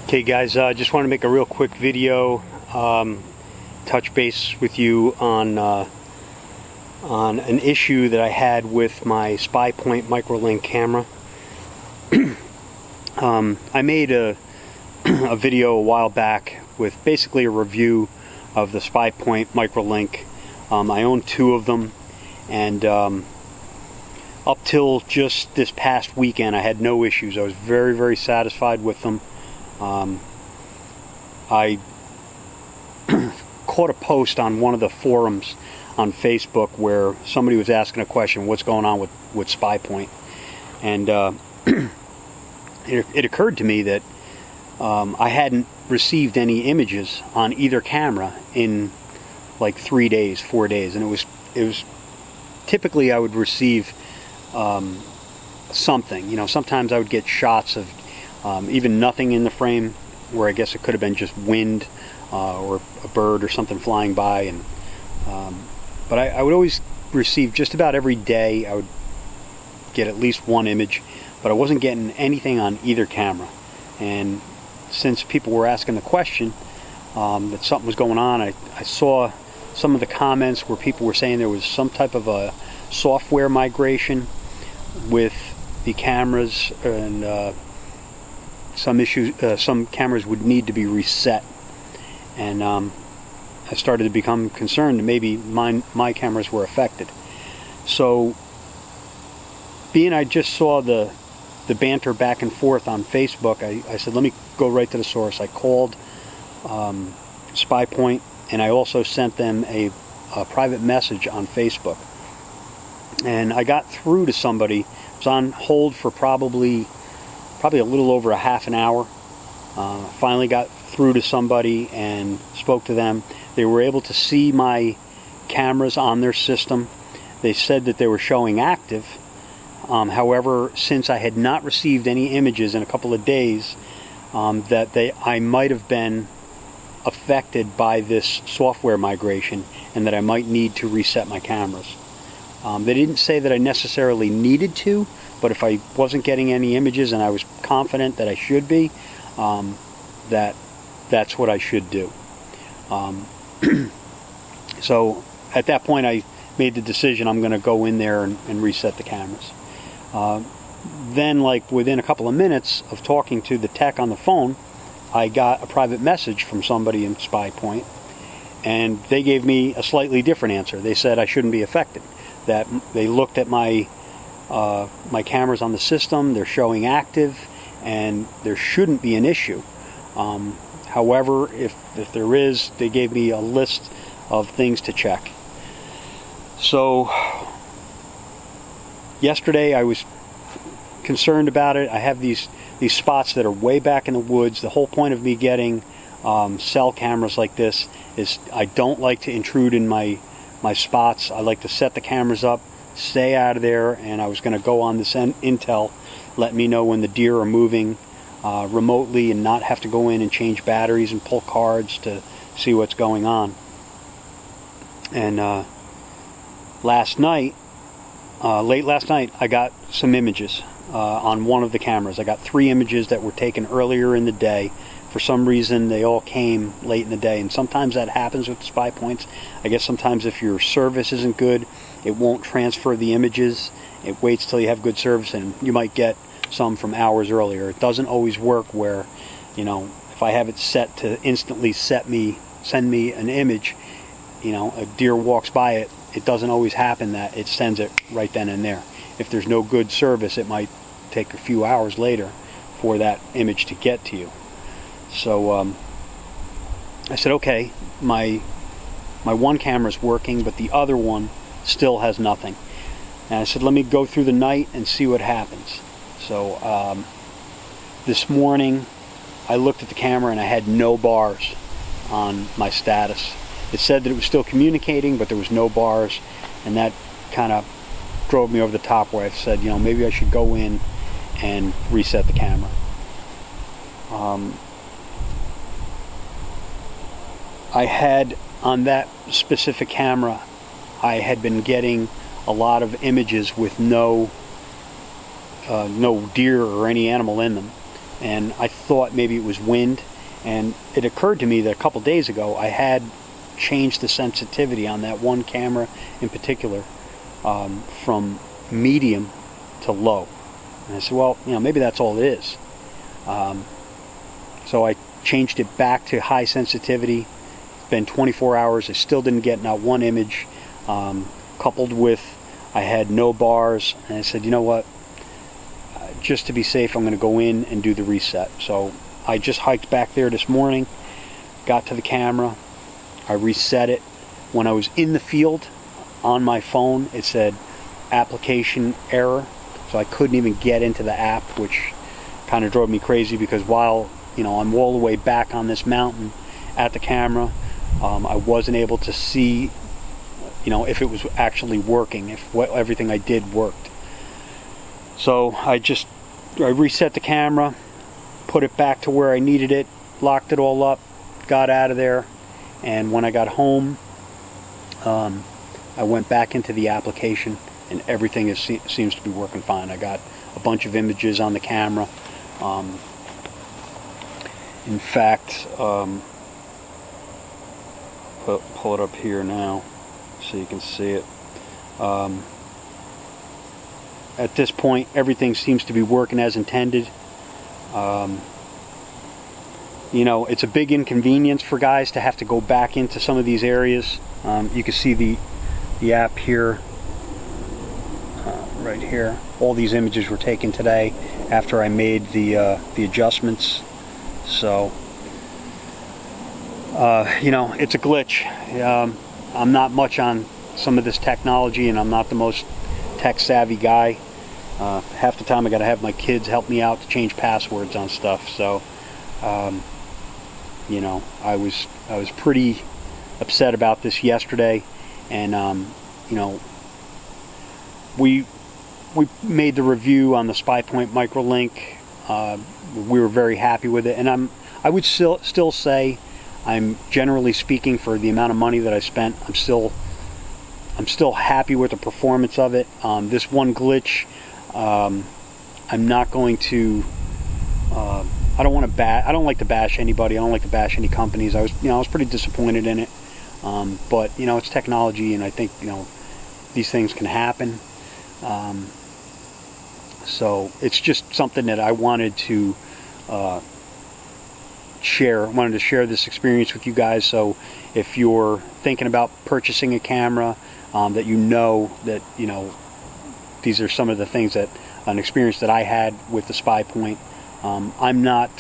Okay guys, just want to make a real quick video, touch base with you on an issue that I had with my Spypoint microlink camera. I made a video a while back with basically a review of the Spypoint microlink. I own two of them, and up till just this past weekend I had no issues. I was very satisfied with them. I caught a post on one of the forums on Facebook where somebody was asking a question, what's going on with Spypoint? And it occurred to me that I hadn't received any images on either camera in like 3 days, 4 days, and it was typically I would receive something. You know, sometimes I would get shots of even nothing in the frame, where I guess it could have been just wind or a bird or something flying by, and but I would always receive, just about every day I would get at least one image, but I wasn't getting anything on either camera. And since people were asking the question that something was going on, I saw some of the comments where people were saying there was some type of a software migration with the cameras, and some issues, some cameras would need to be reset, and I started to become concerned that maybe my cameras were affected. So, being I just saw the banter back and forth on Facebook, I said, let me go right to the source. I called Spypoint, and I also sent them a private message on Facebook, and I got through to somebody. I was on hold for probably a little over a half an hour. Finally got through to somebody and spoke to them. They were able to see my cameras on their system. They said that they were showing active. However, since I had not received any images in a couple of days, that I might have been affected by this software migration, and that I might need to reset my cameras. They didn't say that I necessarily needed to, but if I wasn't getting any images and I was confident that I should be, that's what I should do. So at that point I made the decision I'm going to go in there and reset the cameras. Then, like within a couple of minutes of talking to the tech on the phone, I got a private message from somebody in Spypoint, and they gave me a slightly different answer. They said I shouldn't be affected, that they looked at my cameras on the system, they're showing active, and there shouldn't be an issue. However, if there is, they gave me a list of things to check. So yesterday I was concerned about it. I have these spots that are way back in the woods. The whole point of me getting cell cameras like this is I don't like to intrude in my spots. I like to set the cameras up, stay out of there, and I was going to go on this intel, let me know when the deer are moving remotely, and not have to go in and change batteries and pull cards to see what's going on. And last night, late last night, I got some images on one of the cameras. I got 3 images that were taken earlier in the day. For some reason, they all came late in the day, and sometimes that happens with the Spypoints. I guess sometimes if your service isn't good, it won't transfer the images. It waits till you have good service, and you might get some from hours earlier. It doesn't always work where, you know, if I have it set to instantly send me an image, you know, a deer walks by it, it doesn't always happen that it sends it right then and there. If there's no good service, it might take a few hours later for that image to get to you. So I said, okay, my one camera's working, but the other one still has nothing. And I said, let me go through the night and see what happens. So this morning I looked at the camera and I had no bars on my status. It said that it was still communicating, but there was no bars, and that kind of drove me over the top, where I said, you know, maybe I should go in and reset the camera. I had, on that specific camera, I had been getting a lot of images with no deer or any animal in them. and I thought maybe it was wind. And it occurred to me that a couple days ago I had changed the sensitivity on that one camera in particular, from medium to low. And I said, well, maybe that's all it is. So I changed it back to high sensitivity. It's been 24 hours. I still didn't get not one image. Coupled with, I had no bars. And I said, you know what? Just to be safe, I'm going to go in and do the reset. So I just hiked back there this morning, got to the camera, I reset it. When I was in the field on my phone, it said application error. So I couldn't even get into the app, which kind of drove me crazy, because while I'm all the way back on this mountain at the camera, I wasn't able to see if it was actually working, if everything I did worked. So I reset the camera, put it back to where I needed it, locked it all up, got out of there, and when I got home, I went back into the application, and everything seems to be working fine. I got a bunch of images on the camera. In fact, pull it up here now so you can see it. At this point, everything seems to be working as intended. It's a big inconvenience for guys to have to go back into some of these areas. You can see the app here, right here. All these images were taken today after I made the adjustments. So, it's a glitch. I'm not much on some of this technology, and I'm not the most tech-savvy guy. Half the time I got to have my kids help me out to change passwords on stuff. So, I was pretty upset about this yesterday, and we made the review on the Spypoint microlink. We were very happy with it, and I would still say, I'm generally speaking, for the amount of money that I spent, I'm still happy with the performance of it. This one glitch, I'm not going to. I don't want to I don't like to bash anybody. I don't like to bash any companies. I was pretty disappointed in it. But it's technology, and I think these things can happen. So it's just something that I wanted to share. I wanted to share this experience with you guys. So if you're thinking about purchasing a camera, that these are some of the things an experience that I had with the Spypoint. I'm not,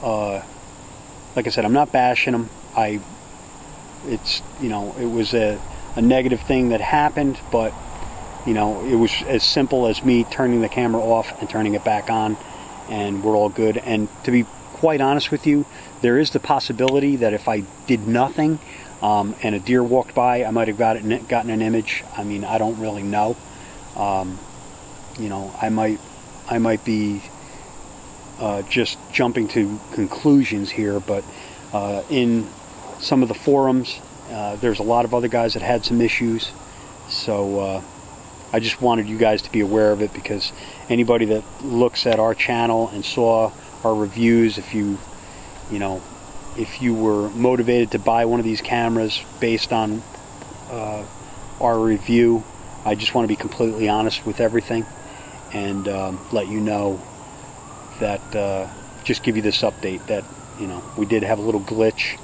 like I said, I'm not bashing them. It was a negative thing that happened, but it was as simple as me turning the camera off and turning it back on, and we're all good. And to be quite honest with you, there is the possibility that if I did nothing, and a deer walked by, I might have gotten an image. I mean, I don't really know. I might be just jumping to conclusions here, but in some of the forums, there's a lot of other guys that had some issues. So I just wanted you guys to be aware of it, because anybody that looks at our channel and saw our reviews, if you were motivated to buy one of these cameras based on our review, I just want to be completely honest with everything, and let you know that, just give you this update that we did have a little glitch.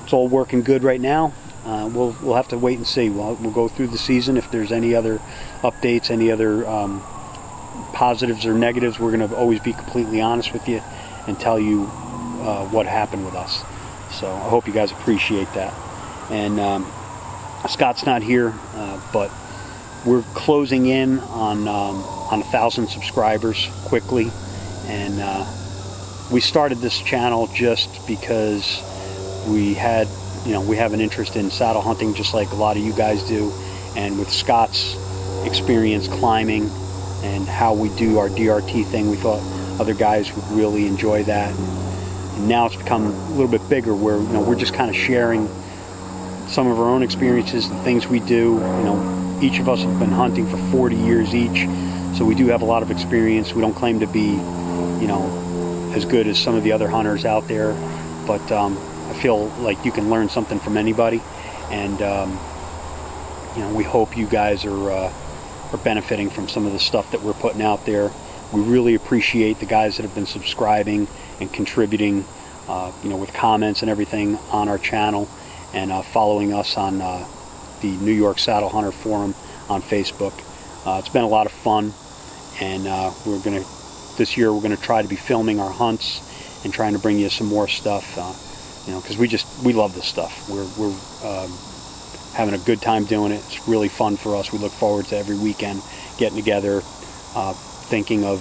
It's all working good right now. We'll have to wait and see. We'll go through the season. If there's any other updates, any other positives or negatives, we're going to always be completely honest with you and tell you what happened with us. So I hope you guys appreciate that. And Scott's not here, but we're closing in on 1,000 subscribers quickly, and we started this channel just because we have an interest in saddle hunting, just like a lot of you guys do. And with Scott's experience climbing and how we do our DRT thing, we thought other guys would really enjoy that. And now it's become a little bit bigger, where we're just kind of sharing some of our own experiences, the things we do. Each of us have been hunting for 40 years each, so we do have a lot of experience. We don't claim to be you know, as good as some of the other hunters out there, but I feel like you can learn something from anybody, and you know, we hope you guys are benefiting from some of the stuff that we're putting out there. We really appreciate the guys that have been subscribing and contributing, you know, with comments and everything on our channel, and following us on the New York Saddle Hunter Forum on Facebook. It's been a lot of fun, and this year we're gonna try to be filming our hunts and trying to bring you some more stuff, you know, because we love this stuff. We're having a good time doing it. It's really fun for us. We look forward to every weekend getting together, thinking of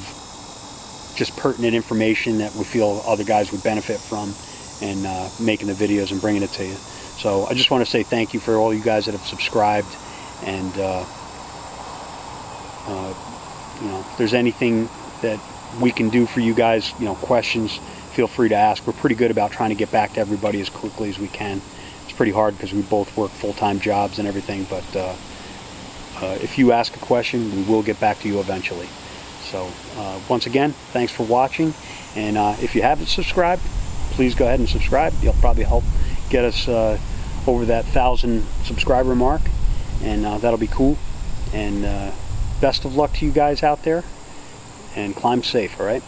just pertinent information that we feel other guys would benefit from, and making the videos and bringing it to you. So I just want to say thank you for all you guys that have subscribed, and you know, if there's anything that we can do for you guys, you know, questions, feel free to ask. We're pretty good about trying to get back to everybody as quickly as we can. It's pretty hard because we both work full-time jobs and everything, but if you ask a question, we will get back to you eventually. So once again, thanks for watching, and if you haven't subscribed, please go ahead and subscribe. You'll probably help get us over that 1,000 subscriber mark, and that'll be cool. And best of luck to you guys out there, and climb safe, all right?